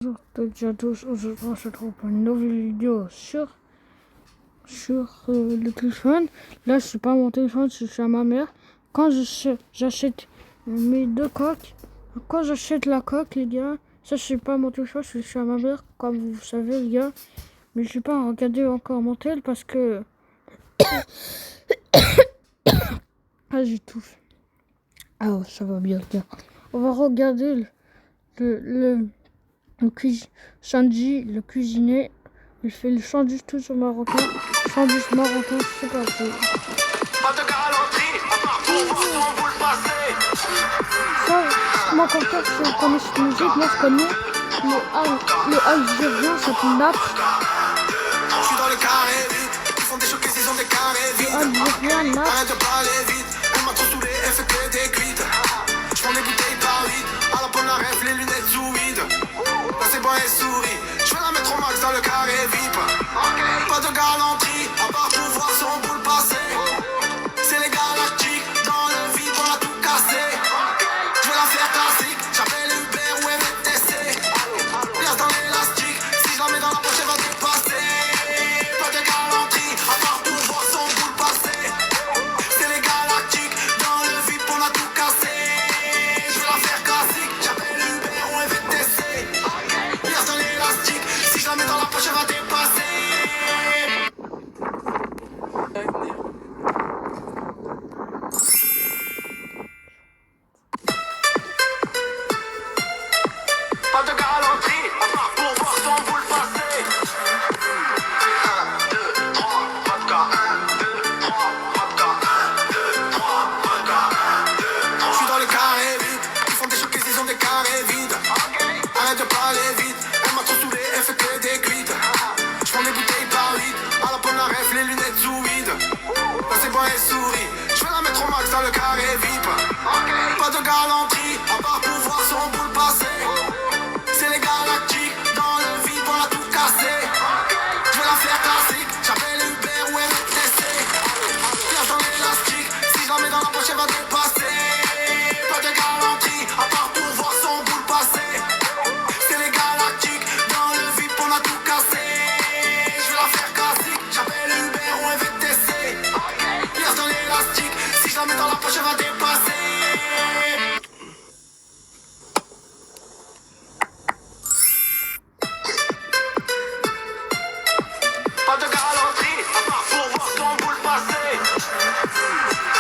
Bonjour à toutes et à tous, aujourd'hui on se retrouve pour une nouvelle vidéo sur le téléphone. Là je suis pas à mon téléphone, je suis à ma mère. Quand j'achète mes deux coques, quand j'achète la coque les gars, ça je suis pas à mon téléphone, je suis à ma mère comme vous savez les gars. Mais je vais pas regarder encore mon tel parce que ah j'étouffe. Ah ça va bien les gars. On va regarder le Sanji, le cuisinier, il fait le sandwich toujours marocain. Sandwich marocain, c'est pas tout. Ça, moi comme ça, si vous connaissez cette musique, moi je connais le algérien, ça s'appelle Naps. Le algérien, Naps. Les lunettes sous vide. Là c'est bon et souris. Je vais la mettre au max dans le carré VIP. Pas de galanterie, à part pouvoir son boule passer. C'est les galactiques, dans le vide on a tout cassé. Je vais la faire classique, j'appelle Uber ou MTC. Place dans l'élastique, si je la mets dans la poche elle va dépasser. Pas de galanterie, à part pouvoir son boule passer. C'est les galactiques, dans le vide on a tout cassé. Je vais la faire classique. Si je la mets dans la poche, elle va dépasser. Pas de galanterie, à part pour voir son boule passer. 1, 2, 3, vodka. 1, 2, 3, vodka. 1, 2, 3, vodka. 1, 2, 3. Je suis dans le carré vide. Ils font des chocs et ils ont des carrés vides. Arrête de parler vite. Elle m'a trop saoulé, elle fait que des cuites. Je prends des bouteilles par 8. À la pomme la ref, les lunettes sous vide. Là c'est bon et souris. Je vais la mettre au max dans le carré VIP. Pas de galanterie, à part pouvoir son boule passer. C'est les galactiques, dans le vide on a tout cassé. Je vais la faire classique, j'appelle Uber ou MTC. Place dans l'élastique, si je la mets dans la poche elle va dépasser. Pas de galanterie, à part pouvoir son boule passer. C'est les galactiques, dans le vide on a tout cassé. Je vais la faire classique, j'appelle Uber ou MTC. Place dans l'élastique, si je la mets dans la poche elle va dépasser. Pas de galanterie, à part pour voir ton boule passer. 1,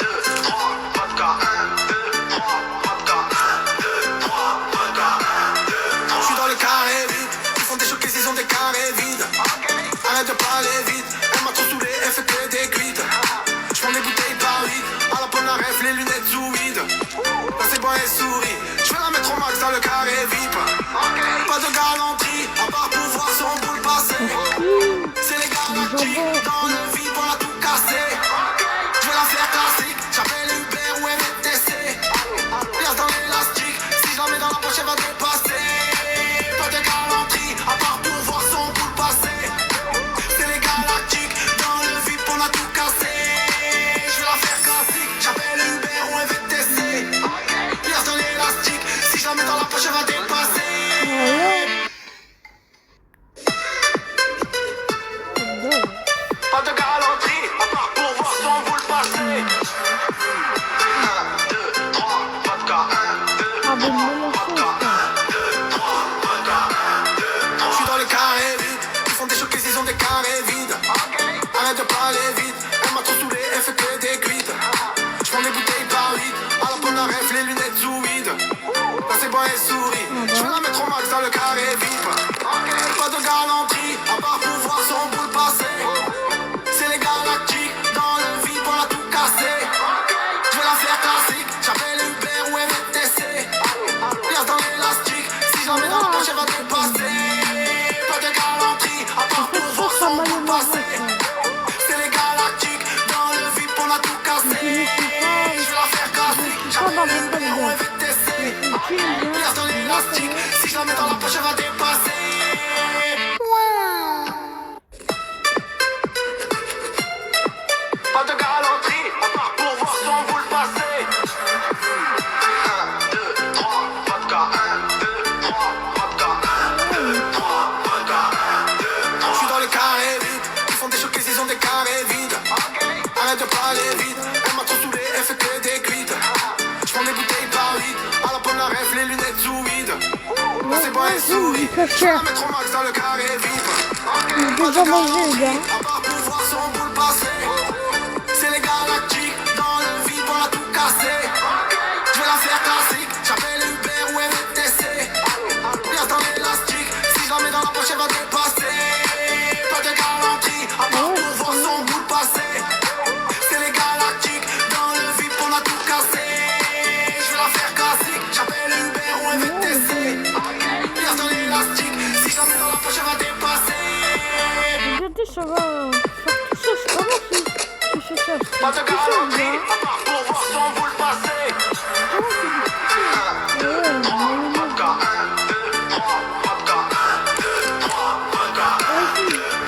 2, 3, vodka. 1, 2, 3, vodka. 1, 2, 3, vodka. 1, 2, 3. Je suis dans le carré vide. Ils font des chocs et ils ont des carrés vides. Arrête de parler vite. Elle m'a trop saoulé, elle fait que des cuites. Je prends des bouteilles par 8. À la pomme la ref, les lunettes sous vide. Là c'est bon et souris. Je vais la mettre au max dans le carré VIP. Pas de galanterie, à part pouvoir son boule passer. C'est les galactiques, dans le vide on a tout cassé. Je vais la faire classique, j'appelle Uber ou MTC. Place dans l'élastique, si je la mets dans la poche elle va dépasser. Pas de galanterie, à part pouvoir son boule passer. C'est les galactiques, dans le vide on a tout cassé. Je vais la faire classique, j'appelle Uber ou MTC. Place dans l'élastique, si je la mets dans la poche elle va dépasser. Pas de galanterie, à part pour voir son boule passer. 1, 2, 3, vodka. 1, 2, 3, vodka. 1, 2, 3, vodka. 1, 2, 3. Je suis dans le carré vide. Ils font des chocs et ils ont des carrés vides. Arrête de parler vite. Elle m'a trop saoulé, elle fait que des cuites. Je prends des bouteilles par 8. À la pomme la ref, les lunettes sous vide. Là c'est bon et souris. Je vais la mettre au max dans le carré VIP. Pas de galanterie, à part pouvoir son boule passer. C'est les galactiques, dans le vide on a tout cassé. Je vais la faire classique, j'appelle Uber ou MTC. Place dans l'élastique, si je la mets dans la poche elle va dépasser. Pas de galanterie, à part pouvoir son boule passer. C'est les galactiques, dans le vide on a tout cassé. Je vais la faire classique, j'appelle Uber ou MTC. Place dans l'élastique, si je la mets dans la poche elle va dépasser. Pas de galanterie, à part pour voir son boule passer. 1, 2, 3, vodka. 1, 2, 3, vodka. bon et souris. Très Je vais la cher. mettre au max dans le carré vide. J'ai déjà mangé, les gars. À part pouvoir son boule passer. C'est les galactiques dans le vide, on a tout cassé. Je vais la faire classique, j'appelle Uber ou MTC. Bien dans l'élastique, si je la mets dans la poche, elle va dépasser. Pas de galanterie, à part pouvoir son boule passer. C'est les galactiques dans le vide, on a tout cassé. Je vais la faire classique, j'appelle Uber ou MTC. Bien dans l'élastique, si je la mets dans la poche, elle va dépasser. Regardez, ça va faire tout ça. C'est comment tu fais ça? Pas de C'est tout ça, les galanterie, gars. à part pouvoir son boule passer. Comment tu fais ça? Ouais, mayonnaise.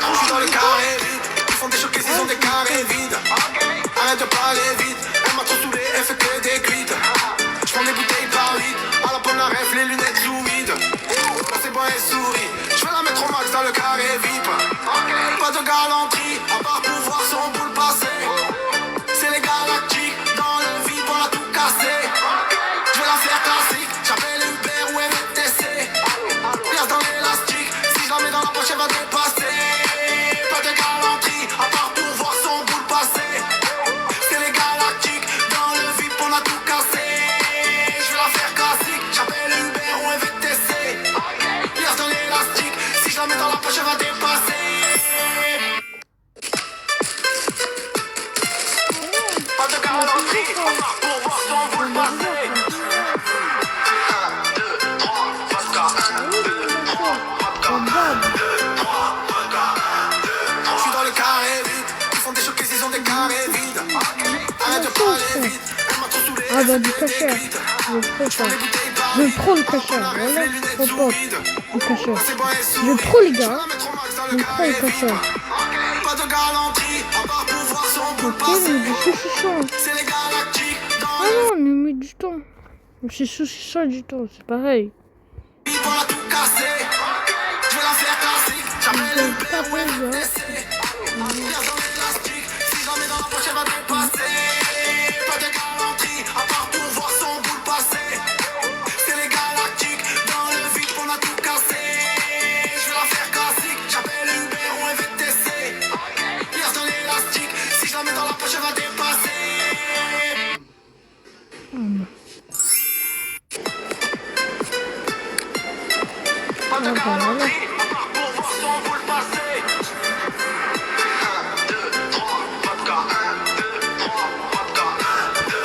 Je suis dans le carré vide, ils font des chocs, ils ont des carrés vides. Arrête de parler vite, elle m'a trop saoulé, elle fait que des cuites. Je prends des bouteilles par litre, à la pomme la ref, les lunettes sous vide. Là c'est bon et souris, je vais la mettre au max dans le carré VIP. Pas de galanterie, à part pouvoir son boule passer. C'est les galactiques, dans le vide, on a tout cassé. Je vais la faire classique, j'appelle Uber ou MTC. Place dans l'élastique, si je la mets dans la poche, elle va dépasser. Pas de galanterie, à part pouvoir son boule passer. C'est les galactiques, dans le vide, on a tout cassé. Je vais la faire classique, j'appelle Uber ou MTC. Place dans l'élastique, si je la mets dans la poche, elle va dépasser. Pas de galanterie, à part pouvoir son boule passer. 1, 2, 3, vodka, 1, 2, 3, vodka, 1, 2, 3, vodka, 1, 2, 3. Je suis dans le carré vide, ils font des chocs, ils ont des carrés vides. Arrête de parler vite, elle m'a trop saoulé. Ah bah du cachet. Je veux trop ça. Je veux trop le cachet. Voilà, trop pote. Le cachet. Je veux trop, les gars. Je veux trop le cachet. Pas de galanterie, à part pouvoir son boule Ok, mais passer. du saucisson. C'est les galactiques dans Ah non, on y met du temps. C'est saucisson du temps, c'est pareil. le vide, on a tout cassé. Je vais la faire classique, j'appelle C'est Uber pas ou vrai, gars. MTC. Bien dans l'élastique, si je la mets dans la poche, elle va dépasser. Pas de galanterie, à part pouvoir son boule passer. C'est les galactiques, dans le vide, on a tout cassé. Je vais la faire classique, j'appelle Uber ou MTC. Bien dans l'élastique, si je la mets dans la poche, elle va dépasser. Pas de galanterie, à part pouvoir son boule passer. 1, 2, 3, vodka, 1, 2, 3, vodka,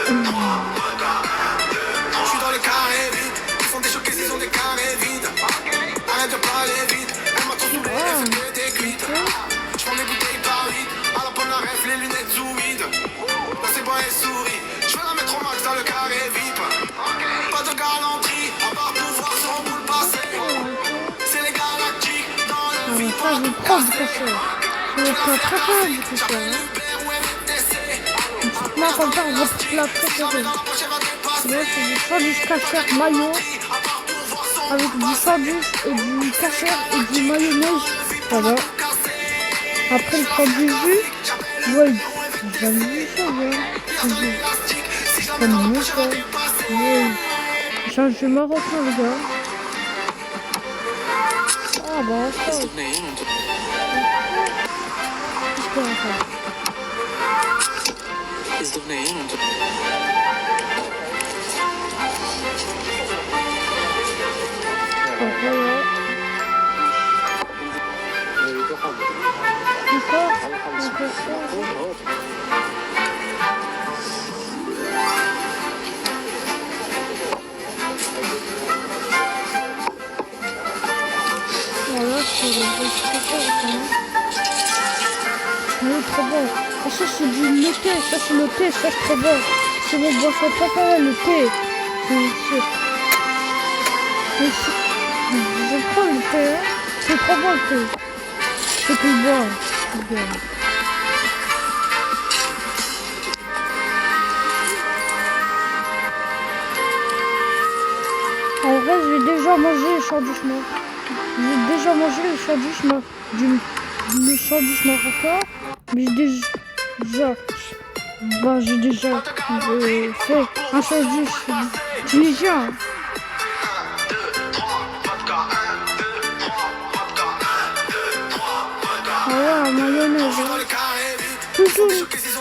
1, 2, 3, vodka, 1, 2, 3. Je suis dans le carré vide, ils font des chocs, ils ont des carrés vides. Arrête de parler vite, elle m'a trop saoulé, elle fait que des cuites. Je prends des bouteilles par litre, à la pomme la ref, les lunettes sous vide. Là c'est bon et souris, je vais la mettre au max dans le carré VIP. Pas de galanterie, à part pouvoir son boule passer. C'est les galactiques, dans le Ah, mais vide, ça, je veux trop du cachet. Je veux pas très fort du cachet. Hein. Moi, comme ça, on va plat préféré. Là, c'est du sandwich cachère mayo avec du sandwich et du cachère et du mayonnaise. Voilà. Après, il prend du jus. Ouais, j'aime du ça, ouais. J'aime mieux ça. Ouais. Ça, je suis marocain, les gars. Ah, bah, ça. Qu'est-ce qu'il y a à faire? Ah, voilà. Encore? Encore ça? Voilà, c'est le trop bon. Et ça, c'est du thé. Ça, c'est le thé. Ça, c'est trop bon. C'est mon boisson préférée, le thé. Je prends le thé. Hein. C'est trop bon, le thé. C'est plus bon. C'est bien. En vrai, j'ai déjà mangé le sandwich marocain. J'ai déjà mangé le sandwich marocain, mais j'ai déjà fait un sandwich tunisien. 1, 2, 3, vodka, mayonnaise. Dans Hein. le carré vide. Toujours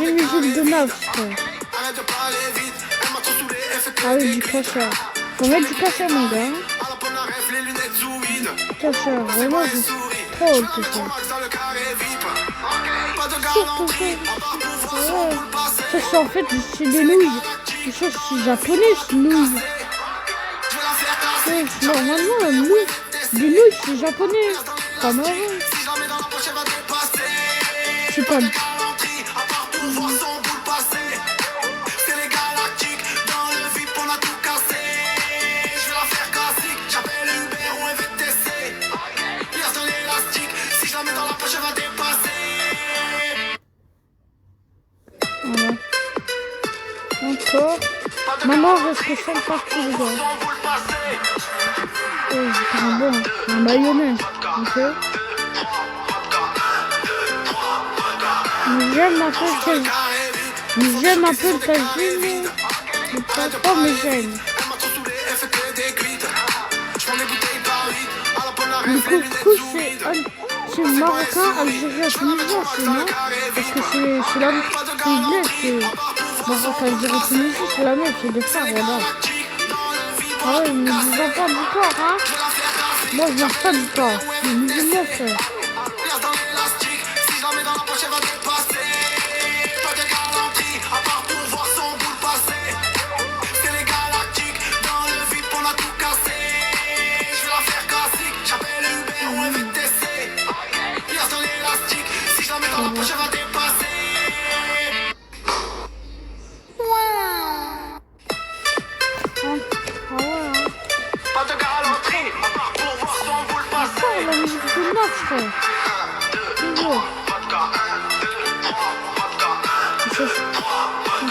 une musique de neuf, frère. Arrête de parler vite. Elle m'a trop saoulé, elle fait que Ah oui, des du clics. cacheur. Faut mettre du cacheur, mon gars. Hein. À la pomme, la rêve, les lunettes sous vide. Cacheur, C'est vraiment, pas c'est une souris. trop Je haut, vais la mettre au cacheur. max dans le carré VIP. Pas de Surtout galanterie. ça. À part pouvoir son Ouais. boule passer. Ça, c'est en fait, c'est des nouilles. Ça, c'est japonais, ces nouilles. Je vais la faire Ouais, classer. normalement, la nouille, des nouilles, c'est japonais. Pas marrant. Si je la mets dans la poche, elle va dépasser. C'est pas... Galanterie. À part pouvoir son boule passer. C'est les galactiques. Dans le VIP, on a tout cassé. Je vais la faire classique. J'appelle Uber ou un VTC. Liasse dans l'élastique. Si je la mets dans la poche, elle va dépasser. Voilà. Encore. Maman, reste que 5 parties, les gars. Son boule passer. Oh, c'est un bon. Un mayonnaise. Ok. Mais j'aime un peu le tagine. Mais j'aime un peu le tagine. Mais pas, mais j'aime. Elle m'a trop saoulé, elle fait que des glittes. Je prends des bouteilles par 8. À la pomme, la Le rêve, les lunettes couscous, sous vide. c'est marocain, algérien, tunisien, c'est non? Parce que c'est la même. C'est anglais, c'est Maroc, Algérie, Tunisie, c'est la même, c'est des frères, voilà. Ah ouais, mais je vends pas du porc, hein? Moi, je mange pas du porc. C'est musulman, frère. Liasse dans l'élastique. Si je la mets dans la poche, elle va dépasser. Pas de galanterie. À part pouvoir son boule passer. C'est les galactiques. Dans le VIP, on a tout cassé. Je vais la faire classique. J'appelle Uber ou un VTC. Liasse dans l'élastique. Si je la mets dans la poche, elle va dépasser. Ah ouais, hein? Pas de galanterie. À part pouvoir son boule passer. Oh, la musique de neuf, frère. Toujours.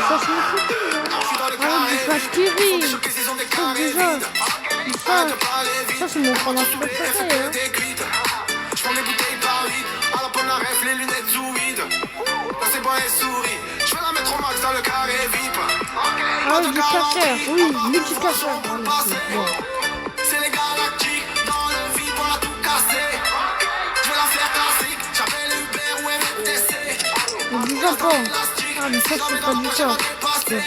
Ça se met tout, là. Ah, du pastillerie. C'est déjà. Ça, c'est mon fromage préféré, hein. Je prends des bouteilles par 8. À la pomme, la rêve, les lunettes sous vide. Là, c'est bon, elle sourit. Je vais la mettre au max dans le carré VIP. Ah oui, du cacheur. Oui, multi-cacheur. Ah, c'est bon. C'est les galactiques. Dans le VIP, on a tout cassé. Je vais la faire classique. J'appelle Uber ou MTC. Et du Japon. Ah, mais ça, c'est pas du tout. Ouais,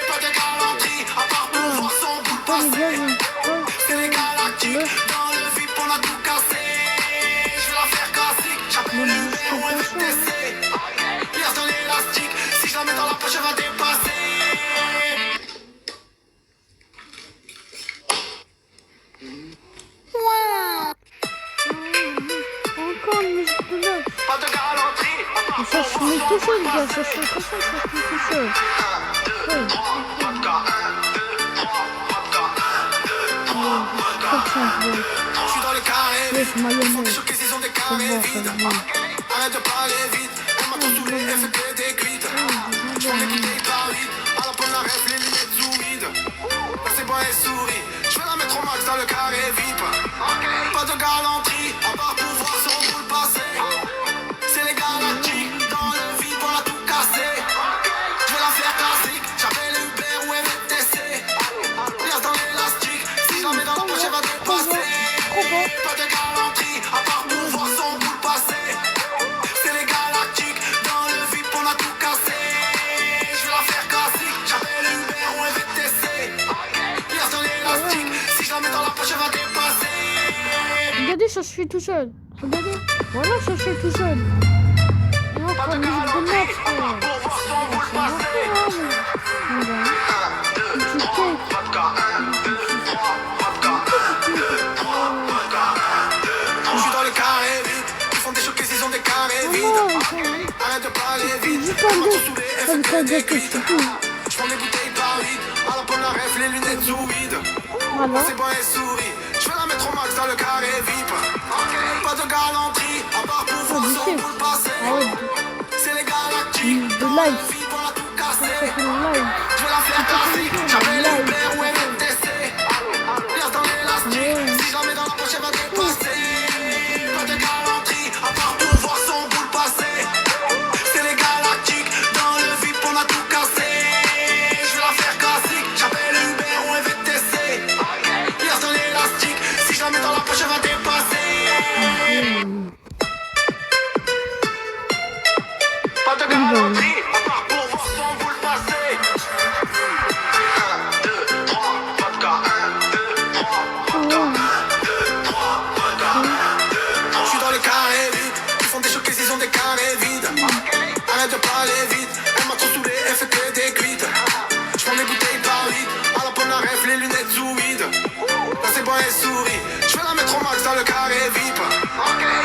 Pas de galanterie. À part pouvoir son boule pas les gars, passer. C'est les galactiques. Le... Dans le VIP, on a tout cassé. Je vais la faire classique. J'appelle Uber ou MTC. Liasse dans l'élastique. Si je la mets dans la poche, elle va dépasser. Encore une musique de neuf. Pas de galanterie. À part Mais ça se met tout seul, gars. Ça se met tout seul, ça se met tout seul. Ouais. Trop simple, ouais. Je suis dans le carré. Avec mayonnaise. Choqués, ils ont des C'est carrés bon, vides. c'est bon. Arrête de parler vite. Elle m'a trop saoulé, elle fait que des glittes. Je prends des bouteilles par 8. À la pomme, la rêve, les lunettes sous vide. Là, c'est bon, elle sourit. Je vais la mettre au max dans le carré VIP. Pas de galanterie. À part pouvoir son boule passer. C'est les galactiques. Dans le VIP, on a tout cassé. Je vais la faire classique. J'appelle Uber ou MTC. Liasse dans l'élastique. Si je la mets dans la poche, elle va dépasser. Trop bon. Pas de galanterie, à part pouvoir son boule passer. C'est les galactiques, dans le VIP on a tout cassé. Je vais la faire classique, j'appelle Uber ou un VTC. Liasse dans l'élastique, si je la mets dans la poche elle va dépasser. Regardez, ça se fait tout seul. Regardez. Voilà, ça se fait tout seul. Et encore une musique de neuf, frère. Pouvoir son boule passer. Voilà. Un petit cake. Je suis dans le carré vide, ils font des choqués, ils ont des carrés Oh vides. non, Arrête de parler vite, c'est pas elle m'a bon. trop saoulé, elle Ça me fait fait que des dire que glittes. c'est tout. Je prends des bouteilles par 8, à la pomme la rêve, les lunettes sous vide. Voilà. C'est bon, elle sourit. Je vais la mettre au max dans le carré VIP. Pas de galanterie, à part pouvoir du son cake. boule passer. Ah ouais, C'est les galactiques, de dans le live. VIP, on a tout Ça cassé. fait le live. Je vais la faire classique, j'appelle Uber ou MTC. Liasse dans l'élastique, si je la mets dans la poche, elle va dépasser. Pas de galanterie, à part pouvoir son boule passer. C'est les galactiques, dans le VIP, on a tout cassé. Je vais la faire classique, j'appelle Uber ou un VTC. Liasse dans l'élastique, si je la mets dans la poche, elle va dépasser. dans le carré VIP.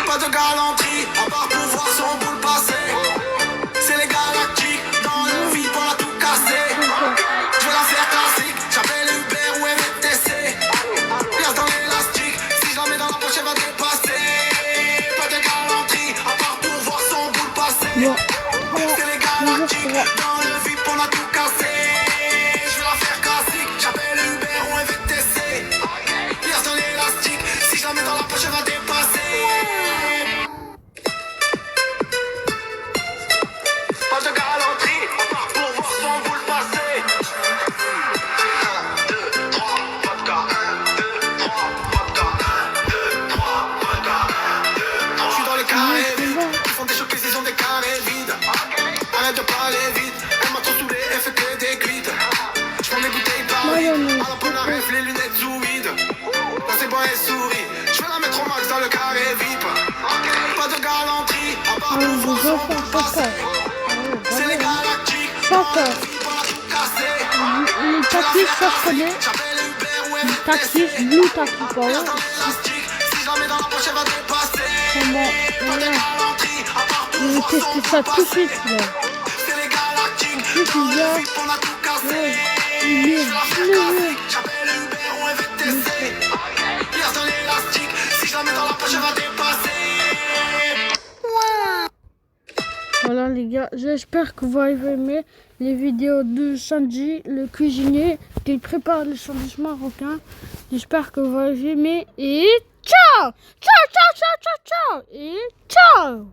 Pas de galanterie, à part pouvoir son boule passer. C'est les galactiques, dans le VIP on a tout cassé. Je veux la faire classique, j'appelle Uber ou MTC. Pièce dans l'élastique, si je la mets dans la poche elle va dépasser. Pas de galanterie, à part pouvoir son boule passer. C'est les galactiques, dans le VIP on a tout cassé. Je veux la faire classique, j'appelle Uber ou MTC. Pièce dans l'élastique, si je la mets dans la poche elle va dépasser. Pas de galanterie, à part pouvoir son boule passer. 1, 2, 3, vodka, 1, 2, 3, vodka, 1, 2, 3, vodka, 1, 2, 3. Je suis dans le carré vide, ils font des chocs, ils ont des carrés vides. Arrête de parler vite, elle m'a trop saoulé, elle fait que des glides. Je prends des bouteilles par litre, à la bonne arrête, les lunettes sous vide. Là c'est bon, elle sourit, je vais la mettre au max dans le carré VIP. Pas de galanterie, à part pouvoir son boule passer. C'est les galactiques, Chanteur. Le tapis, ça je connais. j'appelle Uber ou Le tapis, blue tapis, pardon. l'élastique, si je la mets dans la poche elle va dépasser. Comment, voilà. Je vais tester ça tout de suite, là. C'est les galactiques, Tout dans il y a. le VIP on a tout cassé. Ouais. Je vais la faire classique, j'appelle Uber ou MTC. Pièce dans l'élastique, si je la mets dans la poche elle va dépasser. Voilà les gars, j'espère que vous avez aimé les vidéos de Sanji, le cuisinier, qui prépare les sandwichs marocains. J'espère que vous avez aimé et ciao! Ciao, ciao, ciao, ciao, ciao! Et ciao!